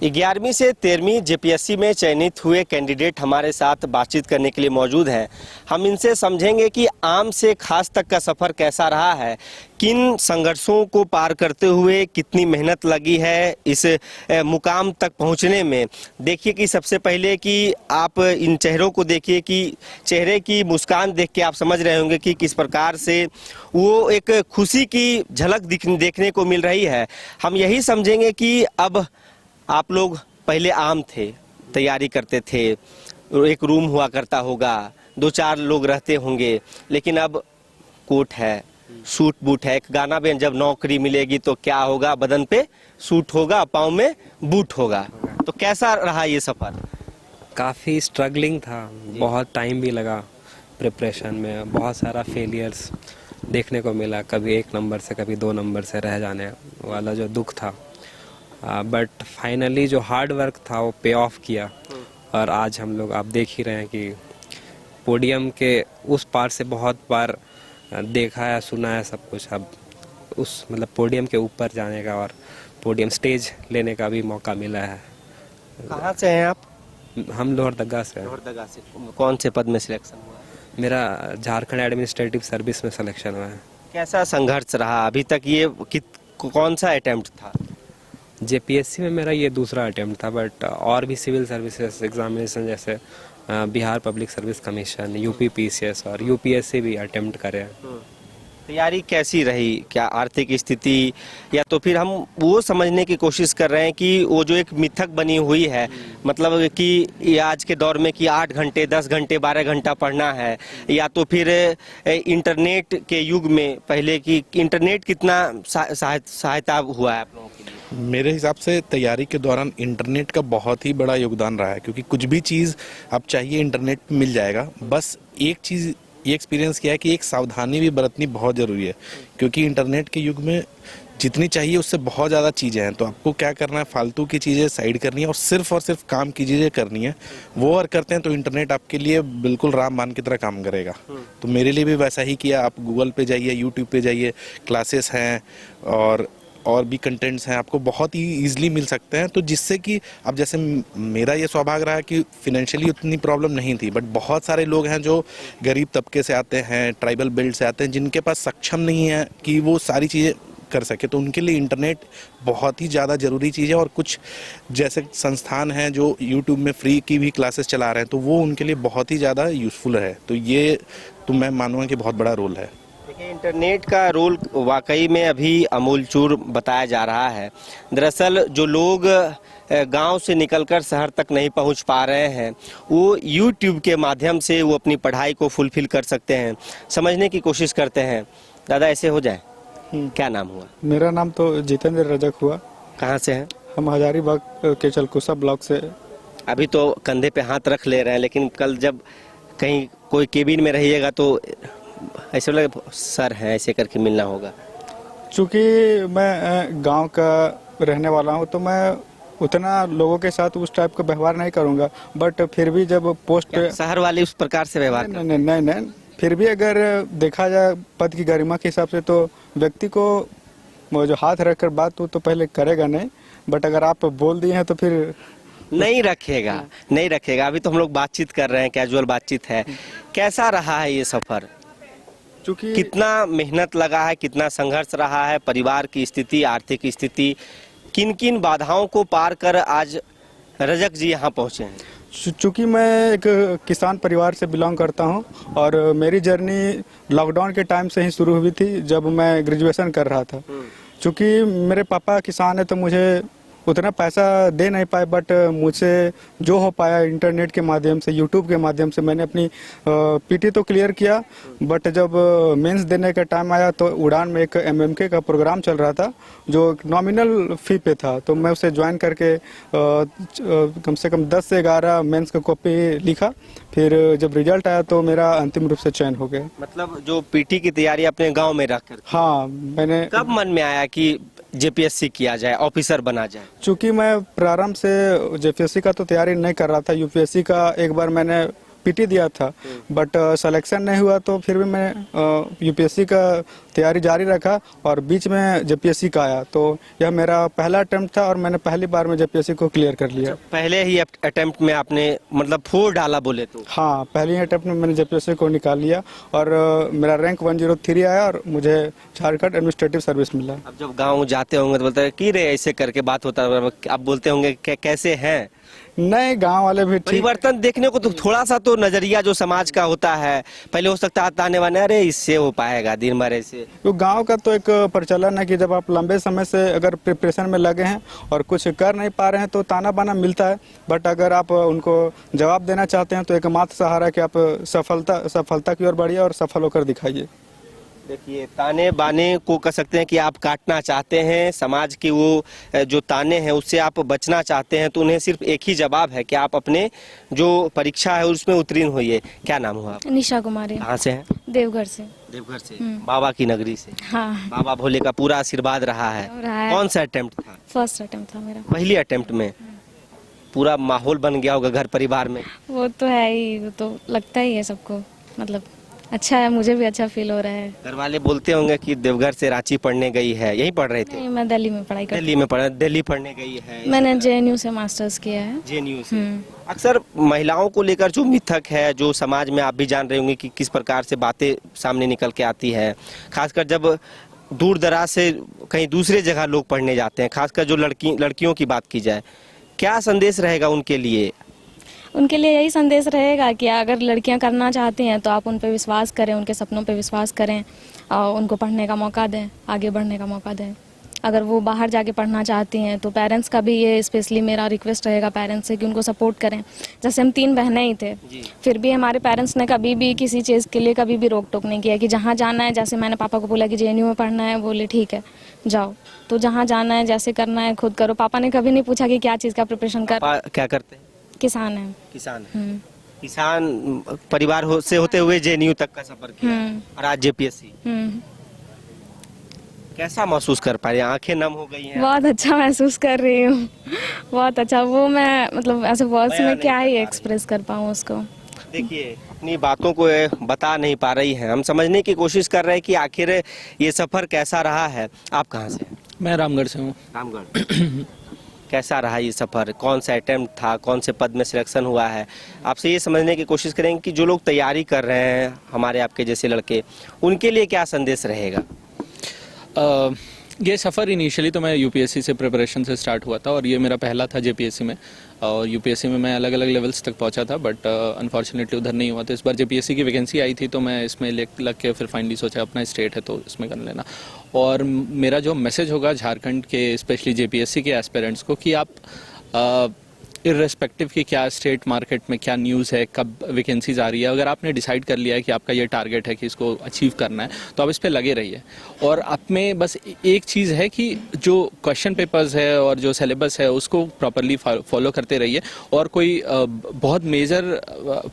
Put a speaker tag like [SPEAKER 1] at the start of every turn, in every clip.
[SPEAKER 1] 11वीं से 13वीं जेपीएससी में चयनित हुए कैंडिडेट हमारे साथ बातचीत करने के लिए मौजूद हैं। हम इनसे समझेंगे कि आम से खास तक का सफ़र कैसा रहा है, किन संघर्षों को पार करते हुए कितनी मेहनत लगी है इस मुकाम तक पहुंचने में। देखिए कि सबसे पहले कि आप इन चेहरों को देखिए कि चेहरे की मुस्कान देख के आप समझ रहे होंगे कि किस प्रकार से वो एक खुशी की झलक देखने को मिल रही है। हम यही समझेंगे कि अब आप लोग पहले आम थे, तैयारी करते थे, एक रूम हुआ करता होगा, 2-4 लोग रहते होंगे, लेकिन अब कोट है, सूट बूट है। एक गाना भी, जब नौकरी मिलेगी तो क्या होगा, बदन पे सूट होगा, पाँव में बूट होगा। तो कैसा रहा ये सफ़र?
[SPEAKER 2] काफ़ी स्ट्रगलिंग था, बहुत टाइम भी लगा प्रिपरेशन में, बहुत सारा फेलियर्स देखने को मिला, कभी 1 नंबर से कभी 2 नंबर से रह जाने वाला जो दुख था। बट फाइनली जो हार्ड वर्क था वो पे ऑफ किया और आज हम लोग आप देख ही रहे हैं कि पोडियम के उस पार से बहुत बार देखा है, सुना है सब कुछ। अब उस मतलब पोडियम के ऊपर जाने का और पोडियम स्टेज लेने का भी मौका मिला है।
[SPEAKER 1] कहाँ से हैं आप?
[SPEAKER 2] हम लोहरदगा से हैं।
[SPEAKER 1] लोहरदगा से। कौन से पद में सिलेक्शन हुआ?
[SPEAKER 2] मेरा झारखंड एडमिनिस्ट्रेटिव सर्विस में सिलेक्शन हुआ है।
[SPEAKER 1] कैसा संघर्ष रहा अभी तक? ये कौन सा अटेम्प्ट था?
[SPEAKER 2] जेपीएससी में मेरा ये दूसरा अटेम्प्ट था, बट और भी सिविल सर्विसेज एग्जामिनेशन जैसे Bihar public service commission, UP PCS और यूपीएससी भी अटेम्प्ट करे हैं।
[SPEAKER 1] तैयारी कैसी रही? क्या आर्थिक स्थिति, या तो फिर हम वो समझने की कोशिश कर रहे हैं कि वो जो एक मिथक बनी हुई है, मतलब कि ये आज के दौर में कि 8 घंटे 10 घंटे 12 घंटा पढ़ना है, या तो फिर इंटरनेट के युग में पहले की इंटरनेट कितना सहायता हुआ है आप लोगों के लिए?
[SPEAKER 3] मेरे हिसाब से तैयारी के दौरान इंटरनेट का बहुत ही बड़ा योगदान रहा है, क्योंकि कुछ भी चीज़ आप चाहिए इंटरनेट पे मिल जाएगा। बस एक चीज़ ये एक्सपीरियंस किया है कि एक सावधानी भी बरतनी बहुत ज़रूरी है, क्योंकि इंटरनेट के युग में जितनी चाहिए उससे बहुत ज़्यादा चीज़ें हैं। तो आपको क्या करना है, फालतू की चीज़ें साइड करनी है और सिर्फ काम की चीज़ें करनी है। वो अगर करते हैं तो इंटरनेट आपके लिए बिल्कुल रामबाण की तरह काम करेगा। तो मेरे लिए भी वैसा ही किया। आप गूगल पे जाइए, यूट्यूब पे जाइए, क्लासेस हैं और भी कंटेंट्स हैं, आपको बहुत ही ईजिली मिल सकते हैं। तो जिससे कि अब जैसे मेरा ये सौभाग्य रहा कि फिनेंशियली उतनी प्रॉब्लम नहीं थी, बट बहुत सारे लोग हैं जो गरीब तबके से आते हैं, ट्राइबल बेल्ट से आते हैं, जिनके पास सक्षम नहीं है कि वो सारी चीज़ें कर सके। तो उनके लिए इंटरनेट बहुत ही ज़्यादा ज़रूरी चीज़ है। और कुछ जैसे संस्थान हैं जो यूट्यूब में फ्री की भी क्लासेस चला रहे हैं, तो वो उनके लिए बहुत ही ज़्यादा यूज़फुल है। तो ये तो मैं मानूंगा कि बहुत बड़ा रोल है।
[SPEAKER 1] इंटरनेट का रोल वाकई में अभी अमूलचूर बताया जा रहा है। दरअसल जो लोग गांव से निकलकर शहर तक नहीं पहुंच पा रहे हैं, वो यूट्यूब के माध्यम से वो अपनी पढ़ाई को फुलफिल कर सकते हैं, समझने की कोशिश करते हैं। दादा, ऐसे हो जाए? क्या नाम हुआ?
[SPEAKER 4] मेरा नाम तो जितेंद्र रजक हुआ।
[SPEAKER 1] कहाँ से हैं?
[SPEAKER 4] हम हजारीबाग के चलकुसा ब्लॉक से।
[SPEAKER 1] अभी तो कंधे पे हाथ रख ले रहे हैं, लेकिन कल जब कहीं कोई केबिन में रहिएगा तो ऐसे लगे सर हैं, ऐसे करके मिलना होगा।
[SPEAKER 4] चूँकि मैं गांव का रहने वाला हूं, तो मैं उतना लोगों के साथ उस टाइप का व्यवहार नहीं करूंगा। बट फिर भी जब पोस्ट
[SPEAKER 1] शहर वाले उस प्रकार से व्यवहार
[SPEAKER 4] नहीं, फिर भी अगर देखा जाए पद की गरिमा के हिसाब से, तो व्यक्ति को वो जो हाथ रखकर बात हो तो पहले करेगा नहीं, बट अगर आप बोल दिए हैं तो फिर
[SPEAKER 1] नहीं रखेगा। अभी तो हम लोग बातचीत कर रहे हैं, कैजुअल बातचीत है। कैसा रहा है ये सफर?
[SPEAKER 4] चूँकि
[SPEAKER 1] कितना मेहनत लगा है, कितना संघर्ष रहा है, परिवार की स्थिति, आर्थिक स्थिति, किन किन बाधाओं को पार कर आज रजक जी यहाँ पहुँचे हैं?
[SPEAKER 4] चूँकि मैं एक किसान परिवार से बिलोंग करता हूँ और मेरी जर्नी लॉकडाउन के टाइम से ही शुरू हुई थी, जब मैं ग्रेजुएशन कर रहा था। चूँकि मेरे पापा किसान है तो मुझे उतना पैसा दे नहीं पाए, बट मुझसे जो हो पाया इंटरनेट के माध्यम से, यूट्यूब के माध्यम से मैंने अपनी पीटी तो क्लियर किया। बट जब मेंस देने का टाइम आया तो उड़ान में एक एमएमके का प्रोग्राम चल रहा था जो नॉमिनल फी पे था, तो मैं उसे ज्वाइन करके कम से कम 10 से 11 मेंस का कॉपी लिखा। फिर जब रिजल्ट आया तो मेरा अंतिम रूप से चयन हो गया।
[SPEAKER 1] मतलब जो पीटी की तैयारी अपने गाँव में रखकर?
[SPEAKER 4] हाँ, मैंने।
[SPEAKER 1] कब मन में आया कि जेपीएससी किया जाए, ऑफिसर बना जाए?
[SPEAKER 4] चूँकि मैं प्रारंभ से जेपीएससी का तो तैयारी नहीं कर रहा था, यूपीएससी का एक बार मैंने पीटी दिया था, बट सिलेक्शन नहीं हुआ, तो फिर भी मैं यूपीएससी का तैयारी जारी रखा और बीच में जेपीएससी का आया, तो यह मेरा पहला अटेम्प्ट था और मैंने पहली बार में जेपीएससी को क्लियर कर लिया।
[SPEAKER 1] पहले ही अटेम्प्ट में आपने मतलब 4 डाला बोले तो?
[SPEAKER 4] हाँ, पहले ही अटेम्प्ट में मैंने जेपीएससी को निकाल लिया और मेरा रैंक 103 आया और मुझे झारखंड एडमिनिस्ट्रेटिव सर्विस मिला।
[SPEAKER 1] अब जब गांव जाते होंगे तो बोलते हैं कि रे ऐसे करके बात होता है, आप बोलते होंगे कैसे हैं?
[SPEAKER 4] नहीं, गांव वाले भी ठीक।
[SPEAKER 1] परिवर्तन देखने को तो थोड़ा सा तो नजरिया जो समाज का होता है, पहले हो सकता है ताने वाने अरे इससे हो पाएगा दिन भर ऐसे।
[SPEAKER 4] तो गांव का तो एक प्रचलन है कि जब आप लंबे समय से अगर प्रिपरेशन में लगे हैं और कुछ कर नहीं पा रहे हैं तो ताना बाना मिलता है, बट अगर आप उनको जवाब देना चाहते हैं तो एकमात्र सहारा कि आप सफलता की ओर बढ़िए और सफल होकर दिखाइए।
[SPEAKER 1] देखिए, ताने बाने को कह सकते हैं कि आप काटना चाहते हैं, समाज की वो जो ताने हैं उससे आप बचना चाहते हैं, तो उन्हें सिर्फ एक ही जवाब है कि आप अपने जो परीक्षा है उसमें उत्तीर्ण होइए। क्या नाम हुआ आप?
[SPEAKER 5] निशा कुमारी।
[SPEAKER 1] कहाँ से हैं?
[SPEAKER 5] देवघर से।
[SPEAKER 1] देवघर से। बाबा की नगरी से।
[SPEAKER 5] हाँ,
[SPEAKER 1] बाबा भोले का पूरा आशीर्वाद रहा है। कौन सा अटेम्प्ट था?
[SPEAKER 5] फर्स्ट अटेम्प्ट था मेरा।
[SPEAKER 1] पहली अटेम्प्ट में पूरा माहौल बन गया होगा घर परिवार में?
[SPEAKER 5] वो तो है ही, वो तो लगता ही है सबको, मतलब अच्छा है, मुझे भी अच्छा फील हो रहा है।
[SPEAKER 1] घर वाले बोलते होंगे कि देवघर से रांची पढ़ने गई है, यहीं पढ़ रहे थे?
[SPEAKER 5] नहीं, मैं दिल्ली में पढ़ाई करती
[SPEAKER 1] दिल्ली में दिल्ली पढ़ने गई है?
[SPEAKER 5] हूँ। मैंने जेएनयू से मास्टर्स किया है।
[SPEAKER 1] जेएनयू से। अक्सर महिलाओं को लेकर जो मिथक है, जो समाज में आप भी जान रहे होंगे कि किस प्रकार से बातें सामने निकल के आती है, खासकर जब दूर दराज से कहीं दूसरे जगह लोग पढ़ने जाते हैं, खासकर जो लड़कियों की बात की जाए, क्या संदेश रहेगा उनके लिए?
[SPEAKER 5] उनके लिए यही संदेश रहेगा कि अगर लड़कियां करना चाहती हैं तो आप उन पर विश्वास करें, उनके सपनों पर विश्वास करें और उनको पढ़ने का मौका दें, आगे बढ़ने का मौका दें। अगर वो बाहर जाके पढ़ना चाहती हैं तो पेरेंट्स का भी ये स्पेशली मेरा रिक्वेस्ट रहेगा पेरेंट्स से कि उनको सपोर्ट करें। जैसे हम 3 बहनें ही थे, फिर भी हमारे पेरेंट्स ने कभी भी किसी चीज़ के लिए कभी भी रोक टोक नहीं किया कि जहाँ जाना है, जैसे मैंने पापा को बोला कि जेएनयू में पढ़ना है, बोले ठीक है जाओ, तो जहाँ जाना है जैसे करना है खुद करो। पापा ने कभी नहीं पूछा कि क्या चीज़ का प्रिपरेशन कर।
[SPEAKER 1] पापा क्या करते हैं?
[SPEAKER 5] किसान है।
[SPEAKER 1] किसान है। किसान परिवार से होते हुए जेएनयू तक का सफर किया और आज जेपीएससी। कैसा महसूस कर पा रही हैं? आंखें नम हो गई हैं?
[SPEAKER 5] बहुत अच्छा महसूस कर रही हूँ, बहुत अच्छा। वो मैं मतलब ऐसे वर्ड्स में क्या ही एक्सप्रेस कर पाऊँ उसको।
[SPEAKER 1] देखिए, अपनी बातों को बता नहीं पा रही हैं, हम समझने की कोशिश कर रहे हैं कि आखिर ये सफर कैसा रहा है। आप कहाँ से?
[SPEAKER 6] मैं रामगढ़ से हूँ।
[SPEAKER 1] रामगढ़। कैसा रहा ये सफर? कौन सा अटेम्प्ट था? कौन से पद में सिलेक्शन हुआ है? आपसे ये समझने की कोशिश करेंगे कि जो लोग तैयारी कर रहे हैं, हमारे आपके जैसे लड़के, उनके लिए क्या संदेश रहेगा?
[SPEAKER 6] ये सफ़र इनिशियली तो मैं यूपीएससी से प्रिपरेशन से स्टार्ट हुआ था और ये मेरा पहला था जेपीएससी में। और यूपीएससी में मैं अलग अलग लेवल्स तक पहुंचा था, बट अनफॉर्चुनेटली उधर नहीं हुआ। तो इस बार जेपीएससी की वैकेंसी आई थी तो मैं इसमें लग के फिर फाइनली सोचा अपना स्टेट है तो इसमें कर लेना। और मेरा जो मैसेज होगा झारखंड के स्पेशली जेपीएससी के एस्पिरेंट्स को कि आप इर्रेस्पेक्टिव कि क्या स्टेट मार्केट में क्या न्यूज़ है, कब वैकेंसीज आ रही है, अगर आपने डिसाइड कर लिया है कि आपका ये टारगेट है कि इसको अचीव करना है तो आप इस पे लगे रहिए। और आप में बस एक चीज़ है कि जो क्वेश्चन पेपर्स है और जो सिलेबस है उसको प्रॉपरली फॉलो करते रहिए और कोई बहुत मेजर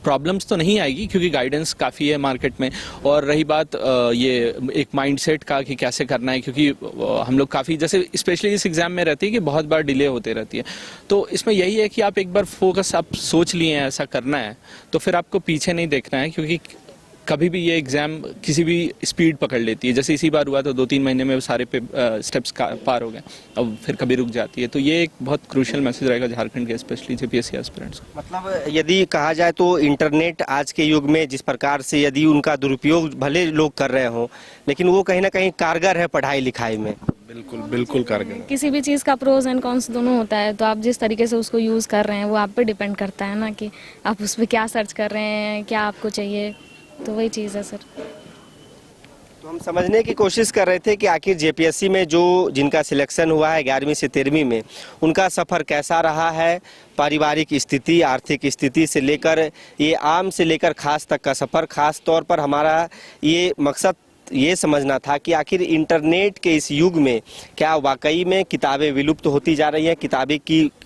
[SPEAKER 6] प्रॉब्लम्स तो नहीं आएगी क्योंकि गाइडेंस काफ़ी है मार्केट में। और रही बात ये एक माइंडसेट का कि कैसे करना है, क्योंकि हम लोग काफ़ी जैसे स्पेशली इस एग्ज़ाम में रहती है कि बहुत बार डिले होते रहती है, तो इसमें यही है कि आप एक बार फोकस आप सोच लिए हैं ऐसा करना है तो फिर आपको पीछे नहीं देखना है, क्योंकि कभी भी ये एग्ज़ाम किसी भी स्पीड पकड़ लेती है। जैसे इसी बार हुआ तो 2-3 महीने में सारे स्टेप्स पार हो गए, अब फिर कभी रुक जाती है। तो ये एक बहुत क्रूशियल मैसेज रहेगा झारखंड के स्पेशली जेपीएससी एस्पिरेंट्स को।
[SPEAKER 1] मतलब यदि कहा जाए तो इंटरनेट आज के युग में जिस प्रकार से यदि उनका दुरुपयोग भले लोग कर रहे हों, लेकिन वो कहीं ना कहीं कारगर है पढ़ाई लिखाई में।
[SPEAKER 3] बिल्कुल बिल्कुल कारगर।
[SPEAKER 5] किसी भी चीज़ का प्रोज एंड कॉन्स दोनों होता है, तो आप जिस तरीके से उसको यूज़ कर रहे हैं वो आप पे डिपेंड करता है ना, कि आप उस पर क्या सर्च कर रहे हैं, क्या आपको चाहिए, तो वही चीज़ है सर।
[SPEAKER 1] तो हम समझने की कोशिश कर रहे थे कि आखिर जेपीएससी में जो जिनका सिलेक्शन हुआ है 11वीं से 13वीं में, उनका सफ़र कैसा रहा है, पारिवारिक स्थिति, आर्थिक स्थिति से लेकर ये आम से लेकर खास तक का सफ़र। खास तौर पर हमारा ये मकसद ये समझना था कि आखिर इंटरनेट के इस युग में क्या वाकई में किताबें विलुप्त होती जा रही हैं,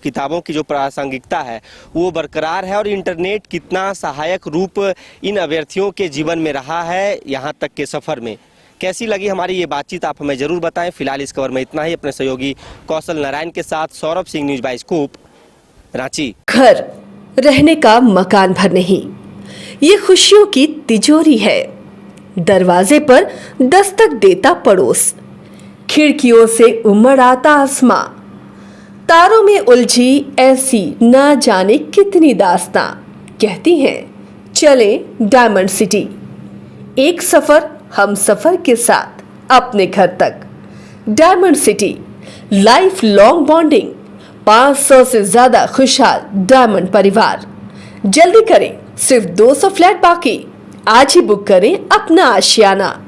[SPEAKER 1] किताबों की जो प्रासंगिकता है वो बरकरार है, और इंटरनेट कितना सहायक रूप इन अभ्यर्थियों के जीवन में रहा है यहाँ तक के सफ़र में। कैसी लगी हमारी ये बातचीत आप हमें ज़रूर बताएं। फिलहाल इस खबर में इतना ही। अपने सहयोगी कौशल नारायण के साथ सौरभ सिंह, न्यूज़ बाइस्कोप, रांची।
[SPEAKER 7] घर रहने का मकान भर नहीं, ये खुशियों की तिजोरी है। दरवाजे पर दस्तक देता पड़ोस, खिड़कियों से उमड़ आता आसमां, तारों में उलझी ऐसी ना जाने कितनी दास्तां। कहती हैं चले डायमंड सिटी, एक सफर हम सफर के साथ अपने घर तक। Diamond city, life long bonding, 500 से ज्यादा खुशहाल डायमंड परिवार। जल्दी करें, सिर्फ 200 फ्लैट बाकी। आज ही बुक करें अपना आशियाना।